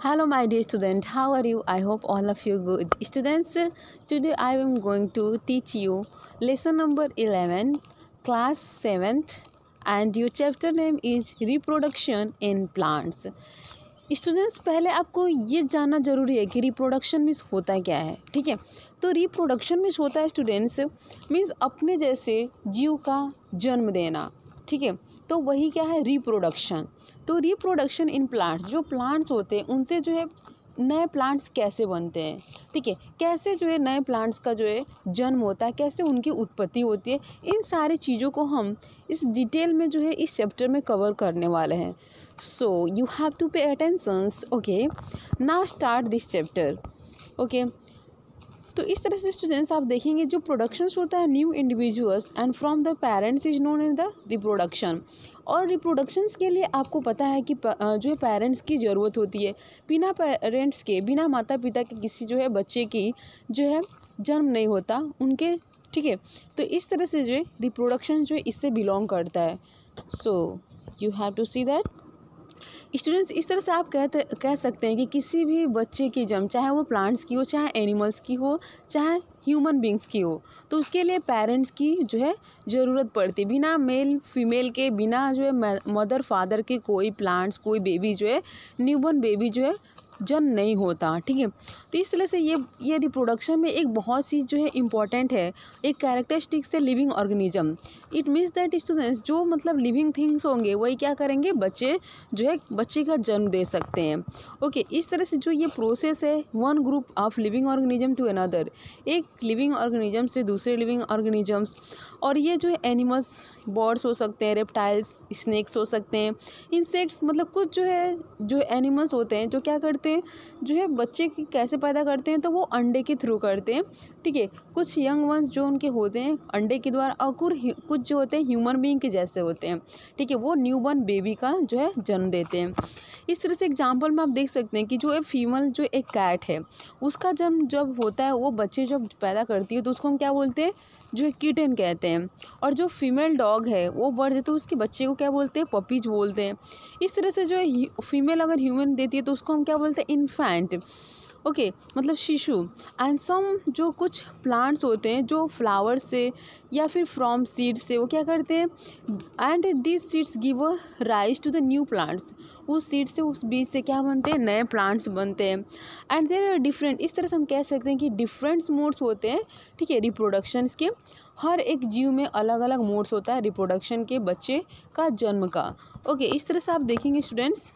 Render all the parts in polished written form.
Hello, my dear student. How are you? I hope all of you good. Students, today I am going to teach you lesson number 11, class 7th, and your chapter name is reproduction in plants. Students, पहले आपको ये जानना ज़रूरी है कि reproduction means होता क्या है. ठीक है, तो रिप्रोडक्शन मीन्स होता है स्टूडेंट्स मीन्स अपने जैसे जीव का जन्म देना. ठीक है, तो वही क्या है, रिप्रोडक्शन. तो रिप्रोडक्शन इन प्लांट्स, जो प्लांट्स होते हैं उनसे जो है नए प्लांट्स कैसे बनते हैं. ठीक है, कैसे जो है नए प्लांट्स का जो है जन्म होता है, कैसे उनकी उत्पत्ति होती है, इन सारी चीज़ों को हम इस डिटेल में जो है इस चैप्टर में कवर करने वाले हैं. So you have to pay attention. Okay, now start this chapter. Okay, तो इस तरह से स्टूडेंट्स आप देखेंगे जो प्रोडक्शंस होता है new individuals and from the parents is known as the reproduction. और रिप्रोडक्शंस के लिए आपको पता है कि जो है पेरेंट्स की ज़रूरत होती है. बिना पेरेंट्स के, बिना माता पिता के किसी जो है बच्चे की जो है जन्म नहीं होता उनके. ठीक है, तो इस तरह से जो है रिप्रोडक्शन जो है इससे बिलोंग करता है. So you have to see that. Students, इस तरह से आप कह सकते हैं कि किसी भी बच्चे की जन्म, चाहे वो प्लांट्स की हो, चाहे एनिमल्स की हो, चाहे ह्यूमन बींग्स की हो, तो उसके लिए पेरेंट्स की जो है ज़रूरत पड़ती है. बिना मेल फीमेल के, बिना जो है मदर फादर के कोई प्लांट्स, कोई बेबी जो है न्यूबॉर्न बेबी जो है जन्म नहीं होता. ठीक है, तो इस तरह से ये रिप्रोडक्शन में एक बहुत सी जो है इम्पॉर्टेंट है, एक कैरेक्टरिस्टिक्स है living organism. It means that students जो मतलब लिविंग थिंग्स होंगे वही क्या करेंगे, बच्चे जो है बच्चे का जन्म दे सकते हैं. ओके, इस तरह से जो ये प्रोसेस है one group of living organism to another, एक लिविंग ऑर्गेनिज्म से दूसरे लिविंग ऑर्गेनिजम्स. और ये जो है एनिमल्स, बर्ड्स हो सकते हैं, रेप्टाइल्स, स्नेक्स हो सकते हैं, इंसेक्ट्स, मतलब कुछ जो एनिमल्स होते हैं जो क्या करते हैं, जो है बच्चे की कैसे पैदा करते हैं, तो वो अंडे के थ्रू करते हैं. ठीक है, कुछ यंग वंस जो उनके होते हैं अंडे के द्वारा, और कुछ जो होते हैं ह्यूमन बीइंग के जैसे होते हैं. ठीक है, वो न्यूबॉर्न बेबी का जो है जन्म देते हैं. इस तरह से एग्जाम्पल में आप देख सकते हैं कि जो फीमेल जो एक कैट है उसका जन्म जब होता है, वो बच्चे जब पैदा करती है तो उसको हम क्या बोलते हैं, जो है किटन कहते हैं. और जो फीमेल डॉग है वो बढ़ जाते, तो उसके बच्चे को क्या बोलते हैं, पपीज बोलते हैं. इस तरह से जो है फीमेल अगर ह्यूमन देती है तो उसको हम क्या बोलते हैं, इन्फेंट. ओके, मतलब शिशु. एंड सम जो कुछ प्लांट्स होते हैं जो फ्लावर से या फिर फ्रॉम सीड्स से वो क्या करते हैं, and this seeds give a rise to the new plants. उस सीड से, उस बीज से क्या बनते हैं, नए प्लांट्स बनते हैं. एंड देयर आर डिफरेंट, इस तरह से हम कह सकते हैं कि डिफरेंट मोड्स होते हैं. ठीक है, रिप्रोडक्शंस के हर एक जीव में अलग अलग मोड्स होता है रिप्रोडक्शन के, बच्चे का जन्म का. ओके, इस तरह से आप देखेंगे स्टूडेंट्स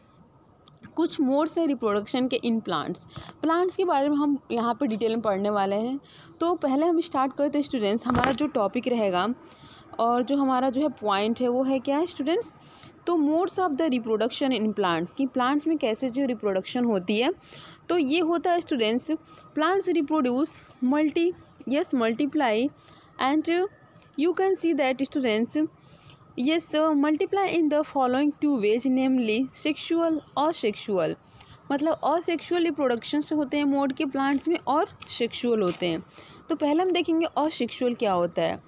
कुछ मोड्स है रिप्रोडक्शन के इन प्लांट्स के बारे में हम यहाँ पे डिटेल में पढ़ने वाले हैं. तो पहले हम स्टार्ट करते हैं स्टूडेंट्स. हमारा जो टॉपिक रहेगा और जो हमारा जो है पॉइंट है वो है क्या है स्टूडेंट्स, तो modes of the reproduction in plants, की प्लांट्स में कैसे जो रिप्रोडक्शन होती है. तो ये होता है students, plants reproduce multiply and you can see that students, yes, multiply in the following two ways, namely sexual और सेक्शुअल. मतलब असेक्शुअल रिप्रोडक्शन से होते हैं मोड के प्लांट्स में, और सेक्शुअल होते हैं. तो पहले हम देखेंगे असेक्शुअल क्या होता है.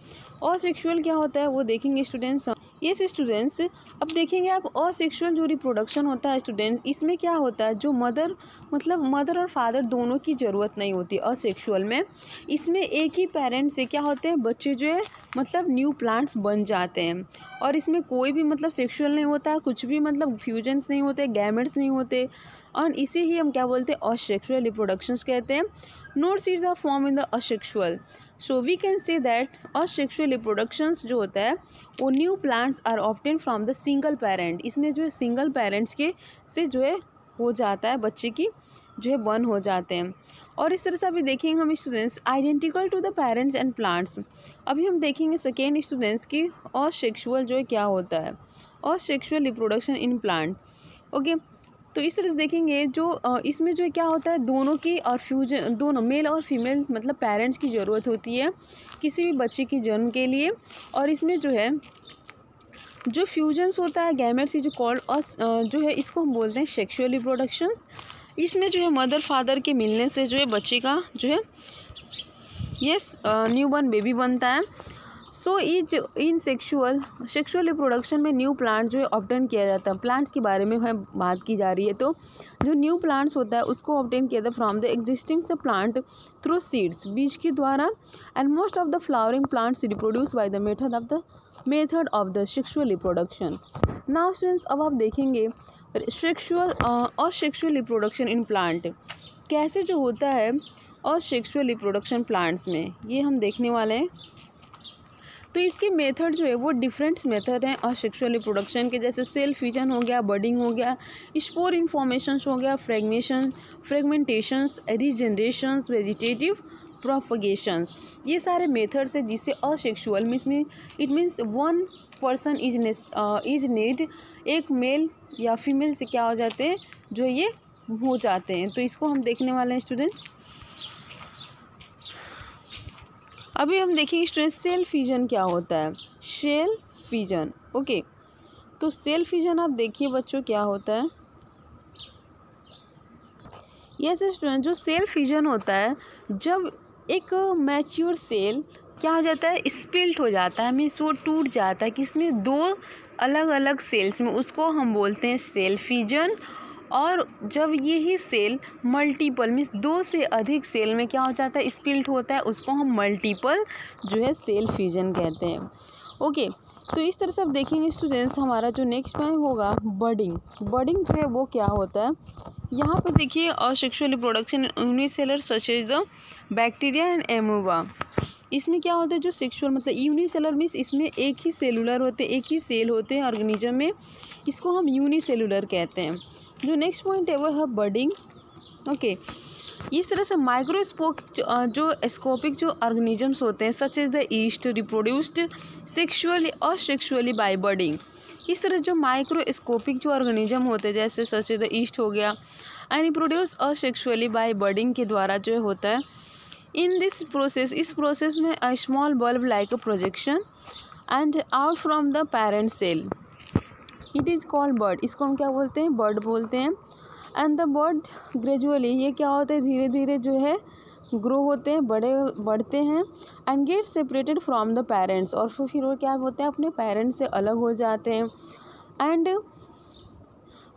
असेक्शुअल क्या होता है वो देखेंगे स्टूडेंट्स. यस स्टूडेंट्स, अब देखेंगे आप असेक्शुअल जो रिप्रोडक्शन होता है स्टूडेंट्स, इसमें क्या होता है, जो मदर और फादर दोनों की ज़रूरत नहीं होती असेक्शुअल में. इसमें एक ही पेरेंट से क्या होते हैं, बच्चे जो है मतलब न्यू प्लांट्स बन जाते हैं. और इसमें कोई भी मतलब सेक्शुअल नहीं होता, कुछ भी मतलब फ्यूजन्स नहीं होते, गैमेट्स नहीं होते, और इसे ही हम क्या बोलते हैं, असेक्शुअल रिप्रोडक्शंस कहते हैं. No seeds are form in the asexual. So we can say that asexual reproductions जो होता है वो new plants are obtain from the single parent. इसमें जो है सिंगल पेरेंट्स के से जो है हो जाता है, बच्चे की जो है बर्न हो जाते हैं. और इस तरह से अभी देखेंगे हम students identical to the parents and plants. अभी हम देखेंगे सेकेंड स्टूडेंट्स की असेक्शुअल जो है क्या होता है, asexual reproduction in plant. Okay, तो इस तरह से देखेंगे जो इसमें जो है क्या होता है, दोनों की और फ्यूजन, दोनों मेल और फीमेल मतलब पेरेंट्स की ज़रूरत होती है किसी भी बच्चे की जन्म के लिए. और इसमें जो है जो फ्यूजन्स होता है गैमेट्स जो कॉल्ड जो है इसको हम बोलते हैं सेक्शुअल रिप्रोडक्शंस. इसमें जो है मदर फादर के मिलने से जो है बच्चे का जो है न्यूबॉर्न बेबी बनता है. So is in sexual reproduction में न्यू प्लांट जो है ऑब्टेन किया जाता है। प्लांट्स के बारे में है बात की जा रही है, तो जो न्यू प्लांट्स होता है उसको ऑब्टेन किया जाता है from the existing plant through seeds, बीज के द्वारा। And most of the flowering plants reproduce by the method of the sexual reproduction. Now students, अब आप देखेंगे सेक्सुअल और सेक्सुअल रिप्रोडक्शन इन प्लांट कैसे जो होता है और सेक्सुअल रिप्रोडक्शन प्लांट्स में, ये हम देखने वाले हैं। तो इसके मेथड जो है वो डिफरेंट मेथड हैं और सेक्सुअल रिप्रोडक्शन के, जैसे सेल फ्यूजन हो गया, बडिंग हो गया, स्पोर इन्फॉर्मेशंस हो गया, फ्रेगमेंटेशंस, रीजनरेशंस, वेजिटेटिव प्रोपगेशंस, ये सारे मेथड्स हैं जिससे asexual it means one person is need, एक मेल या फीमेल से क्या हो जाते हैं जो ये हो जाते हैं। तो इसको हम देखने वाले हैं स्टूडेंट्स। अभी हम देखेंगे स्टूडेंट्स सेल फ्यूजन क्या होता है। सेल फ्यूजन, ओके, तो सेल फ्यूजन आप देखिए बच्चों क्या होता है। यस स्टूडेंट, जो सेल फ्यूजन होता है जब एक मैच्योर सेल क्या हो जाता है, स्प्लिट हो जाता है, मीन्स वो टूट जाता है किसमें, दो अलग अलग सेल्स में, उसको हम बोलते हैं सेल फ्यूजन। और जब यही सेल मल्टीपल मीन्स दो से अधिक सेल में क्या हो जाता है, स्प्लिट होता है, उसको हम मल्टीपल जो है सेल फ्यूजन कहते हैं। ओके, तो इस तरह से आप देखेंगे स्टूडेंट्स, हमारा जो नेक्स्ट पॉइंट होगा बडिंग। बडिंग जो है वो क्या होता है, यहाँ पे देखिए asexual reproduction unicellular such as the bacteria and amoeba. इसमें क्या होता है, जो सेक्सुअल मतलब यूनिसेलर मीन्स इसमें एक ही सेलुलर होते हैं, एक ही सेल होते हैं ऑर्गेनिज्म में, इसको हम यूनिसेलुलर कहते हैं। जो नेक्स्ट पॉइंट है वो है बडिंग। ओके, इस तरह से जो स्कोपिक जो ऑर्गेनिजम्स होते हैं such as the yeast reproduced sexually और सेक्सुअली बाय बडिंग। इस तरह जो माइक्रोस्कोपिक जो ऑर्गेनिज्म होते हैं जैसे सच एज द ईस्ट हो गया एंड रिप्रोड्यूस और सेक्सुअली बाय बडिंग के द्वारा जो होता है। इन दिस प्रोसेस, इस प्रोसेस में a small bulb like a projection and out from the parent cell, it is called bird, इसको हम क्या बोलते हैं, बर्ड बोलते हैं। एंड द बर्ड ग्रेजुअली, ये क्या होता है धीरे धीरे जो है ग्रो होते हैं, बढ़ते हैं and get separated from the parents, और फिर वो क्या होते हैं अपने पेरेंट्स से अलग हो जाते हैं। And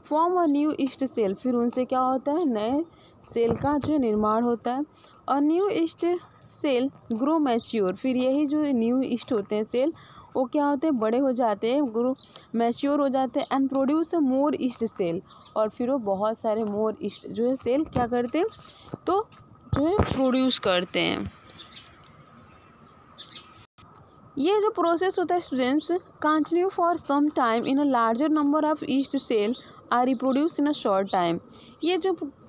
form a new yeast cell, फिर उनसे क्या होता है नए सेल का जो निर्माण होता है। और new yeast cell grow mature, फिर यही जो न्यू ईस्ट होते हैं सेल वो क्या होते हैं बड़े हो जाते हैं, ग्रो मैच्योर हो जाते हैं and produce more yeast cell, और फिर वो बहुत सारे मोर ईस्ट जो है सेल क्या करते हैं तो जो है प्रोड्यूस करते हैं। ये जो प्रोसेस होता है students continue for some time in a larger number of yeast cell are reproduce in a short time. ये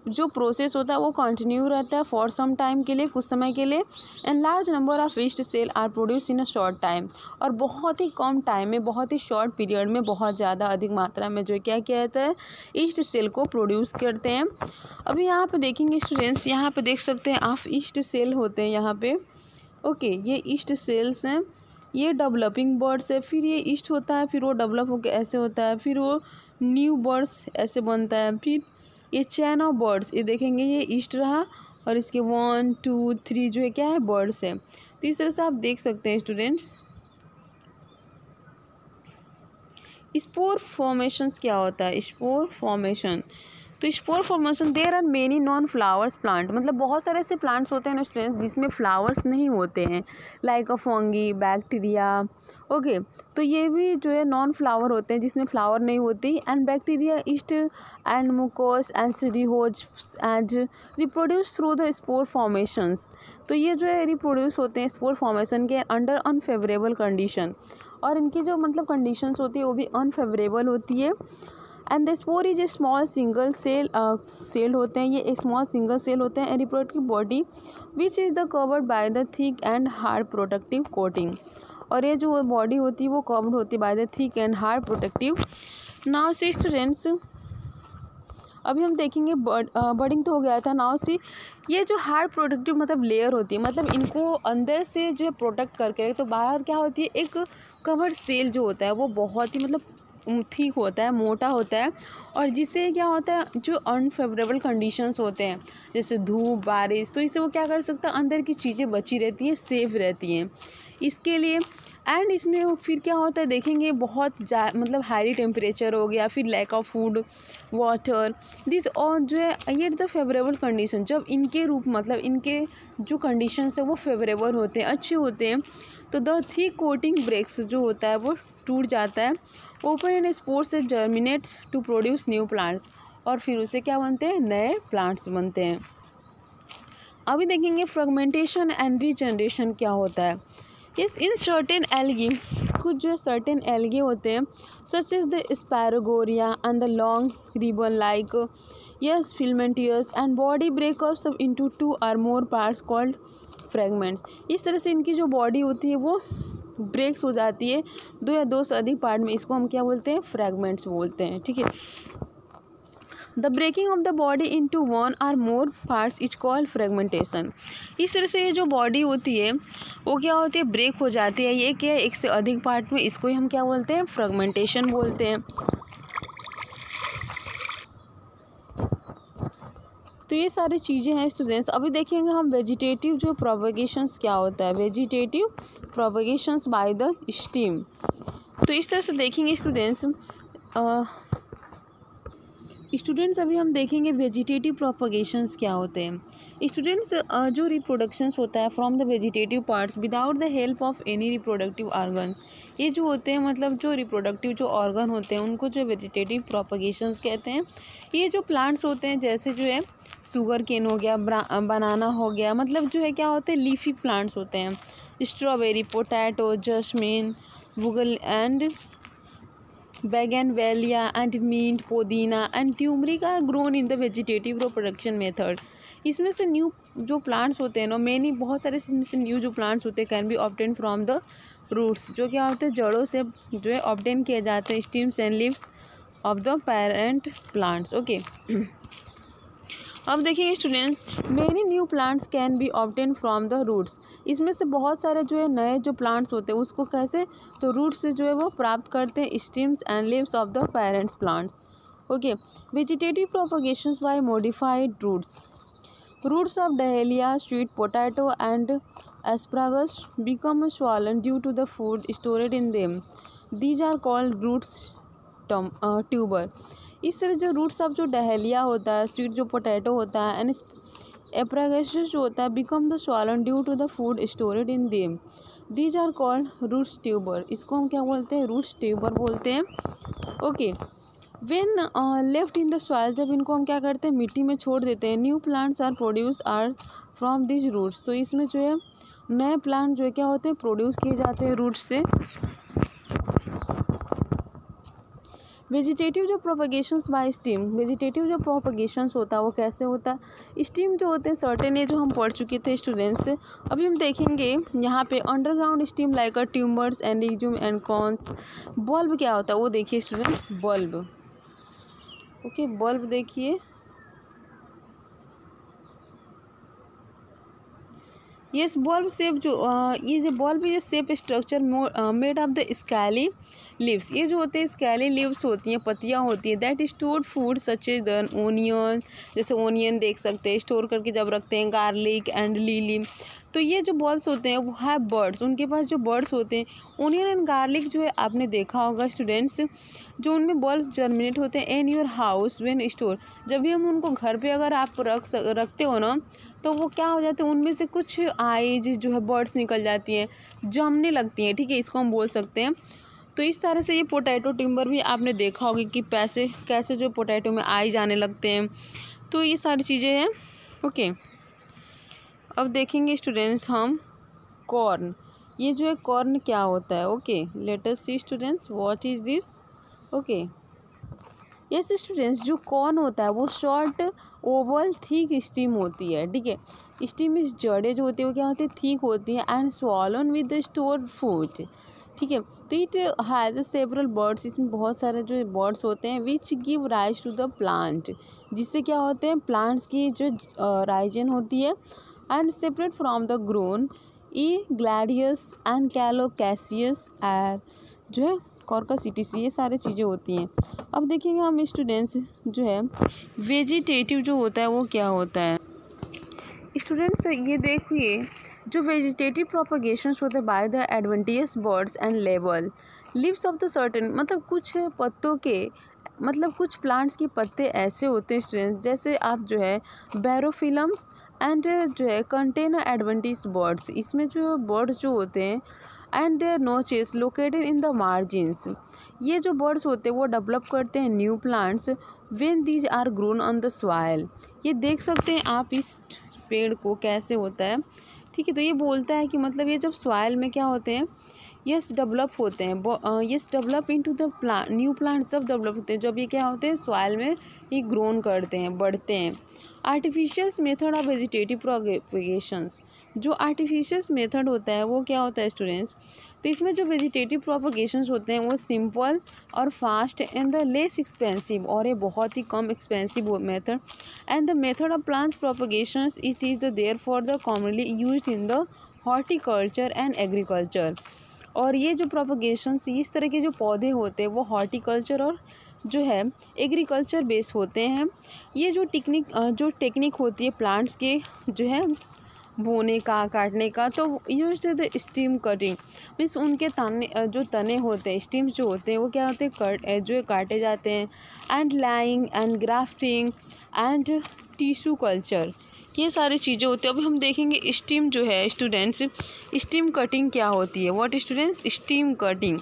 जो प्रोसेस होता है वो कंटिन्यू रहता है फॉर सम टाइम के लिए, कुछ समय के लिए। And large number of yeast cell are produce in a short time, और बहुत ही कम टाइम में, बहुत ही शॉर्ट पीरियड में बहुत ज़्यादा अधिक मात्रा में जो क्या किया जाता है ईस्ट सेल को प्रोड्यूस करते हैं। अभी यहाँ पे देखेंगे स्टूडेंट्स, यहाँ पे देख सकते हैं आप ईस्ट सेल होते हैं यहाँ पे। ओके, ये ईस्ट सेल्स हैं, ये डेवलपिंग बर्ड्स है, फिर ये ईस्ट होता है, फिर वो डेवलप होकर ऐसे होता है, फिर वो न्यू बर्ड्स ऐसे बनता है, फिर ये चैन ऑफ बर्ड्स, ये देखेंगे ये ईस्ट रहा और इसके 1 2 3 जो है क्या है बर्ड्स है। तो इस तरह से आप देख सकते हैं स्टूडेंट्स। स्पोर फॉर्मेशंस क्या होता है, स्पोर फॉर्मेशन, तो spore formation there are many non flowers plant, मतलब बहुत सारे ऐसे प्लांट्स होते हैं ना स्टूडेंट्स जिसमें फ्लावर्स नहीं होते हैं, लाइक अ फंगी, बैक्टीरिया। ओके, तो ये भी जो है नॉन फ्लावर होते हैं जिसमें फ्लावर नहीं होती। And bacteria yeast and mucor and सीरीहोज and reproduce through the spore formations, तो ये जो है रिप्रोड्यूस होते हैं स्पोर फॉर्मेशन के अंडर अनफेवरेबल कंडीशन, और इनकी जो मतलब कंडीशंस होती है वो भी अनफेवरेबल होती है। And the spore is a small single cell होते हैं, ये स्मॉल सिंगल सेल होते हैं। And reproductive body which is the covered by the thick and hard protective coating, और ये जो बॉडी होती है वो कवर्ड होती है bye the thick and hard protective. Now see students, अभी हम देखेंगे बडिंग तो हो गया था। नाउ सी ये जो हार्ड प्रोटेक्टिव मतलब लेयर होती है, मतलब इनको अंदर से जो है प्रोटेक्ट करके, तो बाहर क्या होती है एक कवर्ड सेल जो होता है वो बहुत ही मतलब ठीक होता है, मोटा होता है, और जिससे क्या होता है जो अनफेवरेबल कंडीशंस होते हैं जैसे धूप, बारिश, तो इससे वो क्या कर सकता है अंदर की चीज़ें बची रहती हैं, सेफ रहती हैं। इसके लिए एंड इसमें फिर क्या होता है देखेंगे, बहुत मतलब हाई टेम्परेचर हो गया, फिर lack of food water, this और जो है ये द फेवरेबल कंडीशन, जब इनके रूप मतलब इनके जो कंडीशंस है वो फेवरेबल होते हैं, अच्छे होते हैं, तो द थिक कोटिंग ब्रेक्स जो होता है वो टूट जाता है, ओपन एंड स्पोर्स से germinates to produce new plants, और फिर उससे क्या बनते हैं, नए प्लांट्स बनते हैं। अभी देखेंगे फ्रेगमेंटेशन एंड रीजनरेशन क्या होता है। यस, इन सर्टेन एल्गी, कुछ जो सर्टेन एल्गे होते हैं such as the spirogyra and the long ribbon like yes filamentous and body breaks up into 2 or more parts called fragments. इस तरह से इनकी जो बॉडी होती है वो ब्रेक्स हो जाती है 2 या 2 से अधिक पार्ट में, इसको हम क्या बोलते हैं, फ्रेगमेंट्स बोलते हैं। ठीक है, the breaking of the body into 1 or more parts is called fragmentation. इस तरह से ये जो बॉडी होती है वो क्या होती है, ब्रेक हो जाती है, ये क्या है, 1 से अधिक पार्ट में, इसको ही हम क्या बोलते हैं, फ्रेगमेंटेशन बोलते हैं। तो ये सारी चीज़ें हैं स्टूडेंट्स। अभी देखेंगे हम वेजिटेटिव जो प्रोपगेशंस क्या होता है, vegetative propagations by the steam. तो इस तरह से देखेंगे स्टूडेंट्स अभी हम देखेंगे वेजिटेटिव प्रोपगेशंस क्या होते हैं। स्टूडेंट्स जो रिप्रोडक्शंस होता है from the vegetative parts without the help of any reproductive organs, ये जो होते हैं मतलब जो रिप्रोडक्टिव जो ऑर्गन होते हैं उनको जो वेजिटेटिव प्रोपगेशंस कहते हैं। ये जो प्लांट्स होते हैं जैसे जो है शुगर केन हो गया, बनाना हो गया, मतलब जो है क्या होते हैं, लीफी प्लांट्स होते हैं, strawberry, potato, jasmine, bugle and Bougainvillea and mint, pudina and turmeric are grown in the vegetative reproduction method. इसमें से न्यू जो प्लांट्स होते हैं ना, मेनी बहुत सारे इसमें से न्यू जो प्लांट्स होते हैं can be obtain from the roots, जो क्या होते हैं, जड़ों से जो है ऑब्टेन किए जाते हैं, stems and leaves of the parent plants. Okay, अब देखिए students, many new plants can be obtain from the roots. इसमें से बहुत सारे जो है नए जो प्लांट्स होते हैं उसको कैसे, तो रूट्स से जो है वो प्राप्त करते हैं, stems and leaves of the parents plants. Okay, vegetative propagations by modified roots, roots of dahlia, sweet potato and asparagus become swollen due to the food stored in them. These are called roots tuber. इस तरह जो roots of जो dahlia होता है, sweet जो potato होता है and asparagus जो होता है, become the swollen due to the food stored in them. These are called roots tuber. इसको हम क्या बोलते हैं, रूट्स ट्यूबर बोलते हैं। Okay, when left in the soil, जब इनको हम क्या करते हैं, मिट्टी में छोड़ देते हैं, new plants are produce are from this roots. तो इसमें जो है नए प्लांट जो है क्या होते हैं, प्रोड्यूस किए जाते हैं रूट्स से। वेजिटेटिव जो प्रोपगेशंस बाय स्टीम, वेजिटेटिव जो प्रोपगेशंस होता है वो कैसे होता है, स्टीम जो होते हैं सर्टेन, ये जो हम पढ़ चुके थे स्टूडेंट्स। अभी हम देखेंगे यहाँ पे underground stem like a tubers and legume and corns. Bulb क्या होता है वो देखिए स्टूडेंट्स, बल्ब। ओके, बल्ब देखिए, यस, बल्ब शेप जो ये जो बल्ब ये shape structure made of the scaly leaves, ये जो होते हैं स्कैली लीव्स होती हैं, पत्तियाँ होती हैं, that stored food such as the onion, जैसे ओनियन देख सकते हैं स्टोर करके जब रखते हैं, गार्लिक एंड लिली। तो ये जो बल्ब्स होते हैं वो है बर्ड्स, उनके पास जो बर्ड्स होते हैं, ओनियन एंड गार्लिक जो है आपने देखा होगा स्टूडेंट्स, जो उनमें बल्ब्स जर्मिनेट होते हैं in your house when store, जब भी हम उनको घर पे अगर आप रखते हो ना, तो वो क्या हो जाते हैं, उनमें से कुछ आइज जो है बर्ड्स निकल जाती हैं, जमने लगती हैं। ठीक है, इसको हम बोल सकते हैं। तो इस तरह से ये पोटैटो टिम्बर भी आपने देखा होगा कि कैसे जो पोटैटो में आइज आने लगते हैं। तो ये सारी चीज़ें हैं। ओके, अब देखेंगे स्टूडेंट्स हम कॉर्न, ये जो है कॉर्न क्या होता है। Okay, let us see students what is this. Okay, yes students, जो कॉर्न होता है वो शॉर्ट ओवल थिक स्टीम होती है। ठीक है, स्टीम इस जड़ें जो होती है वो क्या होती है, थिक होती है and swollen with the stored food. ठीक है, तो इट हैज़ सेवरल बर्ड्स, इसमें बहुत सारे जो बर्ड्स होते हैं which give rise to the plant, जिससे क्या होते हैं, प्लांट्स की जो राइजन होती है and separate from the ground e gladiolus and colocasias uh जो है कॉर्कस इटिस, ये सारी चीज़ें होती हैं। अब देखेंगे हम स्टूडेंट्स जो है वेजिटेटिव जो होता है वो क्या होता है। स्टूडेंट्स ये देखिए जो वेजिटेटिव प्रोपगेशंस होते हैं by the adventitious birds and label leaves of the certain, मतलब कुछ पत्तों के, मतलब कुछ प्लांट्स के पत्ते ऐसे होते हैं स्टूडेंट्स, जैसे आप जो है बैरोफिलम्स एंड जो है कंटेन एडवेंटिस बर्ड्स, इसमें जो बर्ड्स जो होते हैं and their notches located in the margins, ये जो बर्ड्स होते हैं वो डेवलप करते हैं new plants when these are grown on the soil. ये देख सकते हैं आप इस पेड़ को कैसे होता है, ठीक है। तो ये बोलता है कि मतलब ये जब सॉइल में क्या होते हैं, यस डेवलप होते हैं, yes develop into the plant, new plants जब डेवलप होते हैं, जब ये क्या होते हैं सॉइल में ये ग्रोन करते हैं, बढ़ते हैं। आर्टिफिशियल मेथड ऑफ वेजिटेटिव प्रोपगेशंस, जो आर्टिफिशियल मेथड होता है वो क्या होता है स्टूडेंट्स, तो इसमें जो वेजिटेटिव प्रोपगेशंस होते हैं वो सिंपल और fast and the less expensive, और ये बहुत ही कम expensive method, and the method of plants propagations it is the there for the commonly used in the horticulture and agriculture. और ये जो प्रोपगेशंस, इस तरह के जो पौधे होते हैं वो हॉर्टिकल्चर और जो है एग्रीकल्चर बेस होते हैं। ये जो टेक्निक होती है प्लांट्स के जो है बोने का, काटने का, तो used the steam cutting, means उनके तने होते हैं, स्टीम जो होते हैं वो क्या होते हैं जो काटे जाते हैं, and lying and grafting and tissue culture, ये सारी चीज़ें होती हैं। अभी हम देखेंगे स्टीम जो है स्टूडेंट्स, स्टीम कटिंग क्या होती है, व्हाट स्टूडेंट्स, स्टीम कटिंग।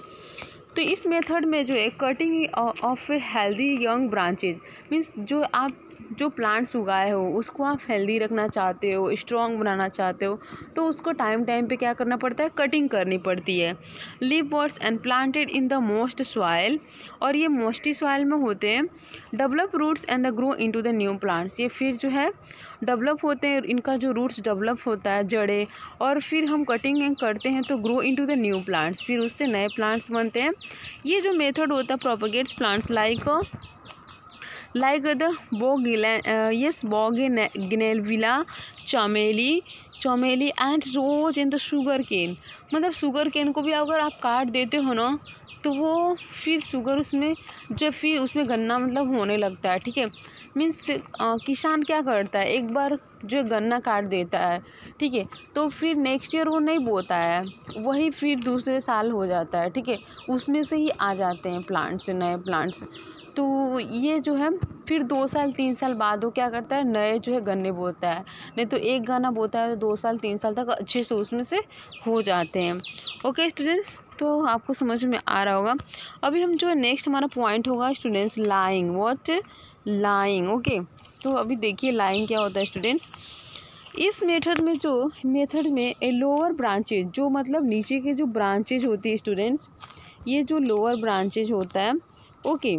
तो इस मेथड में जो है cutting of healthy young branches, means जो आप जो प्लांट्स उगाए हो उसको आप हेल्दी रखना चाहते हो, स्ट्रॉन्ग बनाना चाहते हो, तो उसको टाइम टाइम पे क्या करना पड़ता है, कटिंग करनी पड़ती है। Leave birds and planted in the most soil, और ये मोस्टी सॉइल में होते हैं। Develop roots and the grow into the new plants, ये फिर जो है डेवलप होते हैं, इनका जो रूट्स डेवलप होता है, जड़ें, और फिर हम कटिंग करते हैं तो grow into the new plants, फिर उससे नए प्लांट्स बनते हैं। ये जो मेथड होता है propagates plants like the bougainvillea, chameli and rose in the sugar cane, मतलब शुगर केन को भी अगर आप काट देते हो ना तो वो फिर शुगर उसमें जो फिर उसमें गन्ना मतलब होने लगता है, ठीक है। मीन्स किसान क्या करता है, एक बार जो गन्ना काट देता है, ठीक है, तो फिर नेक्स्ट ईयर वो नहीं बोता है, वही फिर दूसरे साल हो जाता है, ठीक है, उसमें से ही आ जाते हैं प्लांट्स, नए प्लांट्स। तो ये जो है फिर 2 साल 3 साल बाद वो क्या करता है, नए जो है गन्ने बोता है, नहीं तो एक गन्ना बोता है तो 2 साल 3 साल तक अच्छे से उसमें से हो जाते हैं। ओके स्टूडेंट्स, तो आपको समझ में आ रहा होगा। अभी हम जो है नेक्स्ट हमारा पॉइंट होगा students lying, what lying, okay. तो अभी देखिए लाइंग क्या होता है स्टूडेंट्स। इस मेथड में ए लोअर ब्रांचेज, जो मतलब नीचे के जो ब्रांचेज होती है स्टूडेंट्स, ये जो लोअर ब्रांचेज होता है, ओके,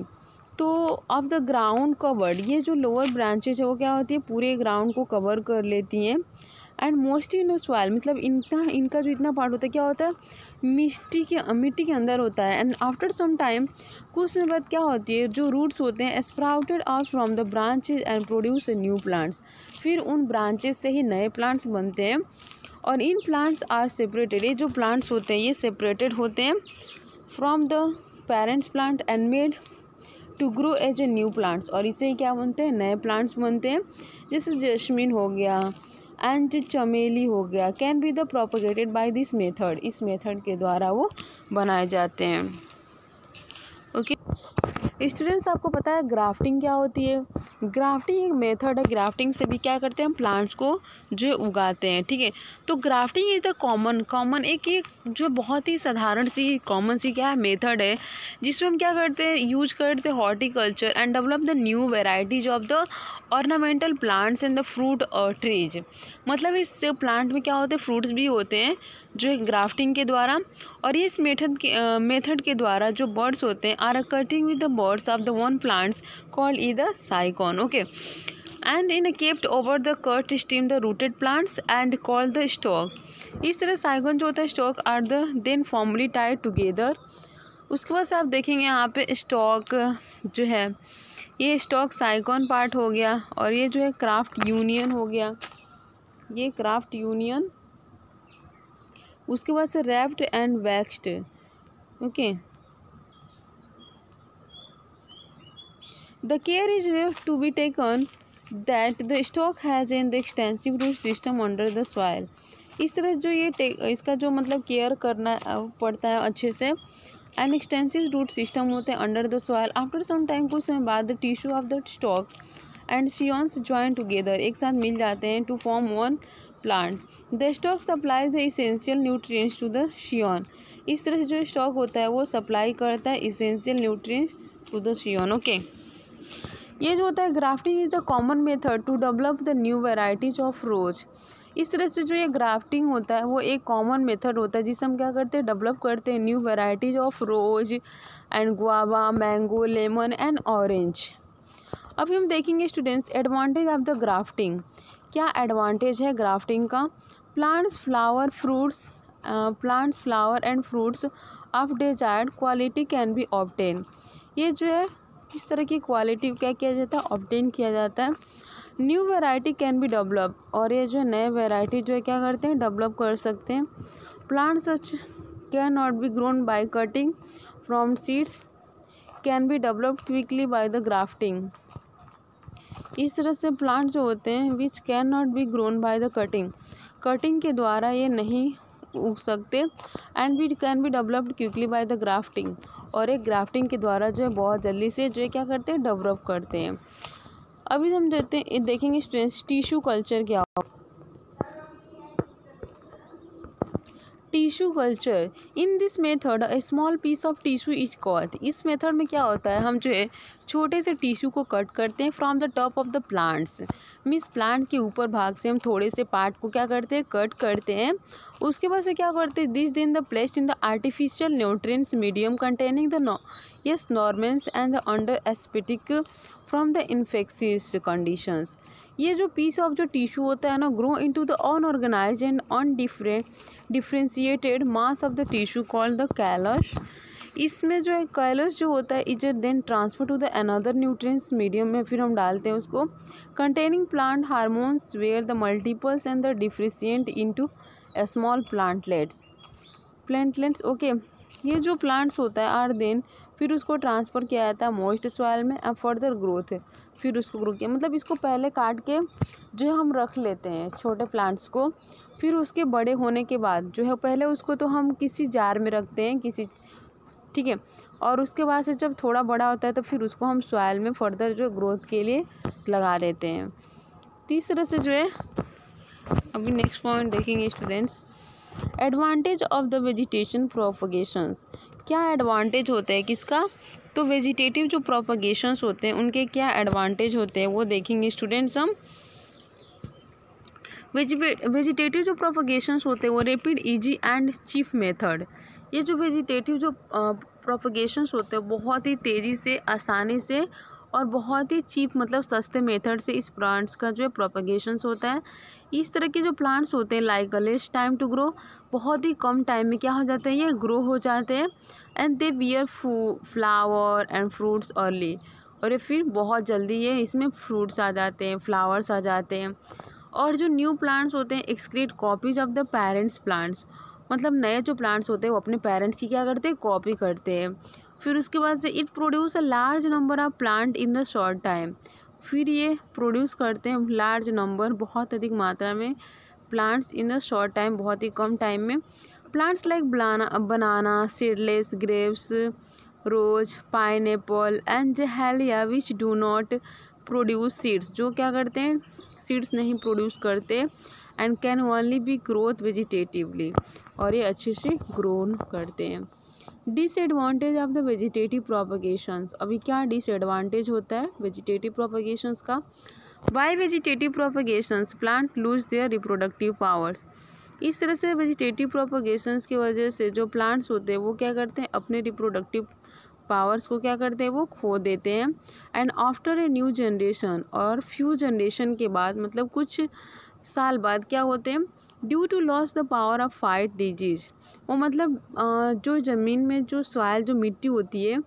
तो ऑफ द ग्राउंड कवर्ड, ये जो लोअर ब्रांचेज है वो क्या होती है, पूरे ग्राउंड को कवर कर लेती हैं, एंड मोस्टली इन सॉइल, मतलब इनका जो इतना पार्ट होता है क्या होता है, मिट्टी के अंदर होता है। एंड आफ्टर सम टाइम, कुछ समय बाद क्या होती है, जो रूट्स होते हैं sprouted out from the branches and produce new plants, फिर उन ब्रांचेज से ही नए प्लांट्स बनते हैं। और इन प्लांट्स आर सेपरेटेड, ये जो प्लांट्स होते हैं ये सेपरेटेड होते हैं from the parents plant and made to grow as a new plants, और इससे क्या बनते हैं, नए प्लांट्स बनते हैं। जैसे जैस्मिन हो गया एंड चमेली हो गया, can be the propagated by this method, इस मेथड के द्वारा वो बनाए जाते हैं। ओके स्टूडेंट्स, आपको पता है ग्राफ्टिंग क्या होती है, ग्राफ्टिंग एक मेथड है, ग्राफ्टिंग से भी क्या करते हैं हम प्लांट्स को जो है उगाते हैं, ठीक है। तो ग्राफ्टिंग इज द कॉमन एक जो बहुत ही साधारण सी कॉमन सी क्या है मेथड है, जिसमें हम क्या करते हैं, यूज करते हैं horticulture and develop the new varieties of the ornamental plants and the fruit trees, मतलब इस प्लांट में क्या होते हैं, फ्रूट्स भी होते हैं जो है ग्राफ्टिंग के द्वारा। और इस मेथड के द्वारा जो बर्ड्स होते हैं are cutting with the birds of the one plants called ई the scion, okay, and in kept over the cut stem the rooted plants and called the stock. इस तरह साइकॉन जो होता है stock are the then formally tied together. उसके बाद से आप देखेंगे यहाँ पे स्टॉक जो है, ये स्टॉक साइकॉन पार्ट हो गया, और ये जो है क्राफ्ट यूनियन हो गया, ये क्राफ्ट यूनियन। उसके बाद से wrapped and waxed, okay. The care is to be taken that the stock has in the extensive root system under the soil. इस तरह जो ये इसका जो मतलब केयर करना पड़ता है अच्छे से। एन एक्सटेंसिव रूट सिस्टम होते हैं under the soil. After some time, कुछ समय बाद, the tissue of the stock and scions join together, एक साथ मिल जाते हैं to form one plant. The stock supplies the essential nutrients to the scion. इस तरह से जो स्टॉक होता है वो सप्लाई करता है essential nutrients to the scion. Okay, ये जो होता है grafting is the common method to develop the new varieties of rose. इस तरह से जो ये ग्राफ्टिंग होता है वो एक कॉमन मेथड होता है जिसे हम क्या करते हैं, डेवलप करते हैं new varieties of rose and guava, mango, lemon and orange. अभी हम देखेंगे students advantage of the grafting. क्या एडवांटेज है ग्राफ्टिंग का? Plants flower and fruits of desired quality can be obtain. ये जो है किस तरह की क्वालिटी क्या किया जाता है, ऑब्टेन किया जाता है। New variety can be develop, और ये जो नए वैरायटी जो है क्या करते हैं, डेवलप कर सकते हैं। Plants such can not be grown by cutting from seeds can be developed quickly by the grafting. इस तरह से प्लांट जो होते हैं which can not be grown by the cutting के द्वारा ये नहीं उग सकते, and we can be developed quickly by the grafting, और एक ग्राफ्टिंग के द्वारा जो है बहुत जल्दी से जो है क्या करते हैं, डेवलप करते हैं। अभी हम देखेंगे स्टूडेंट्स टिश्यू कल्चर क्या होगा। Tissue culture, in this method a small piece of tissue is caught. इस मेथड में क्या होता है, हम जो है छोटे से टिश्यू को कट करते हैं from the top of the plants. Means plant के ऊपर भाग से हम थोड़े से पार्ट को क्या करते हैं, कट करते हैं। उसके बाद से क्या करते हैं, this then the placed in the artificial nutrients medium containing the hormones and the under aseptic from the infectious conditions. ये जो पीस ऑफ जो टिश्यू होता है ना, grow into the unorganised and differentiated mass of the tissue called the callus. इसमें जो है callus जो होता है is then transfer to the another nutrients medium में, फिर हम डालते हैं उसको, containing plant hormones where the multiples and the differentiate into small plantlets. Okay, ये जो प्लांट्स होता है आर देन फिर उसको ट्रांसफ़र किया जाता है मॉइस्ट सॉइल में, अब फर्दर ग्रोथ है, फिर उसको ग्रो किया, मतलब इसको पहले काट के जो है हम रख लेते हैं छोटे प्लांट्स को, फिर उसके बड़े होने के बाद जो है पहले उसको तो हम किसी जार में रखते हैं ठीक है, और उसके बाद से जब थोड़ा बड़ा होता है तो फिर उसको हम सॉइल में फर्दर जो ग्रोथ के लिए लगा देते हैं। तीसरे से जो है अभी नेक्स्ट पॉइंट देखेंगे students, advantage of the vegetation propagations. क्या एडवांटेज होता है किसका, तो वेजिटेटिव जो प्रोपगेशंस होते हैं उनके क्या एडवांटेज होते हैं वो देखेंगे स्टूडेंट्स हम। वेजिटेटिव जो प्रोपगेशंस होते हैं वो rapid, easy and cheap method. ये जो वेजिटेटिव जो प्रोपगेशंस होते हैं बहुत ही तेज़ी से, आसानी से और बहुत ही चीप मतलब सस्ते मेथड से इस प्लांट्स का जो है प्रोपगेशंस होता है। इस तरह के जो प्लांट्स होते हैं like less time to grow, बहुत ही कम टाइम में क्या हो जाते हैं, ये ग्रो हो जाते हैं। And they beer flower and fruits early, और ये फिर बहुत जल्दी ये इसमें फ्रूट्स आ जाते हैं, फ्लावर्स आ जाते हैं। और जो न्यू प्लांट्स होते हैं excrete copies of the parents plants, मतलब नए जो प्लांट्स होते हैं वो अपने पेरेंट्स की क्या करते हैं, कॉपी करते हैं। फिर उसके बाद से it produce a large number of plant in the short time, फिर ये प्रोड्यूस करते हैं लार्ज नंबर, बहुत अधिक मात्रा में plants in the short time, बहुत ही कम टाइम में। Plants like banana, seedless grapes, rose, pineapple and dahlia which do not produce seeds, जो क्या करते हैं, सीड्स नहीं प्रोड्यूस करते, and can only be growth vegetatively, और ये अच्छे से ग्रो करते हैं। Disadvantage of the vegetative propagations, अभी क्या डिसएडवांटेज होता है वेजिटेटिव प्रोपगेशंस का। By vegetative propagations plant lose their reproductive powers. इस तरह से वेजिटेटिव प्रोपगेशंस की वजह से जो प्लांट्स होते हैं वो क्या करते हैं, अपने रिप्रोडक्टिव पावर्स को क्या करते हैं, वो खो देते हैं। And after a new generation, और फ्यू जनरेशन के बाद मतलब कुछ साल बाद क्या होते हैं, due to loss the power of fight disease, वो मतलब जो ज़मीन में जो सॉइल जो मिट्टी होती है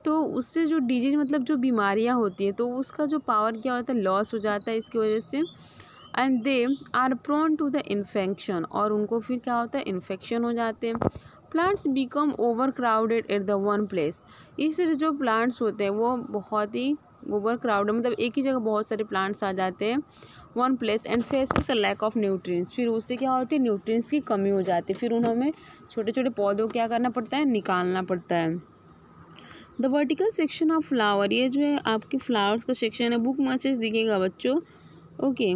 तो उससे जो डिजीज मतलब जो बीमारियां होती है तो उसका जो पावर क्या होता है, लॉस हो जाता है इसकी वजह से। And they are prone to the infection, और उनको फिर क्या होता है, इन्फेक्शन हो जाते हैं। Plants become over crowded at the one place, इससे जो प्लांट्स होते हैं वो बहुत ही ओवर क्राउडेड मतलब एक ही जगह बहुत सारे प्लांट्स आ जाते हैं, one place and faces a lack of nutrients, फिर उससे क्या होती है, न्यूट्रिएंट्स की कमी हो जाती है, फिर उन्होंने छोटे छोटे पौधों को क्या करना पड़ता है, निकालना पड़ता है। The vertical section of flower, ये जो है आपके फ्लावर्स का सेक्शन है, बुक मैसेज दिखेगा बच्चों। ओके